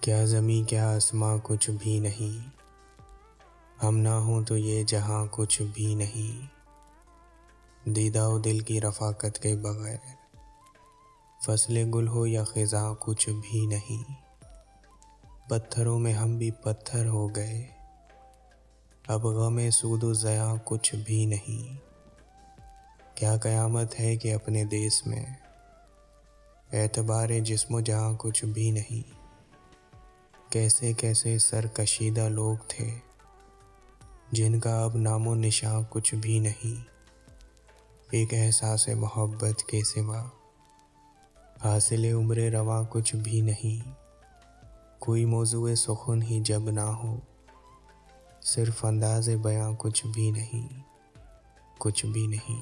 क्या ज़मीं क्या आसमां कुछ भी नहीं, हम ना हों तो ये जहां कुछ भी नहीं। दीदाओ दिल की रफ़ाकत के बगैर फसले गुल हो या ख़िज़ां कुछ भी नहीं। पत्थरों में हम भी पत्थर हो गए, अब ग़म सूद ज़या कुछ भी नहीं। क्या क़यामत है कि अपने देश में एतबार जिस्म जहाँ कुछ भी नहीं। कैसे कैसे सरकशीदा लोग थे जिनका अब नामो निशान कुछ भी नहीं। एक एहसास मोहब्बत के सिवा हासिल उम्र रवा कुछ भी नहीं। कोई मौज़ूए सुख़ुन ही जब ना हो, सिर्फ़ अंदाज़े बयां कुछ भी नहीं, कुछ भी नहीं।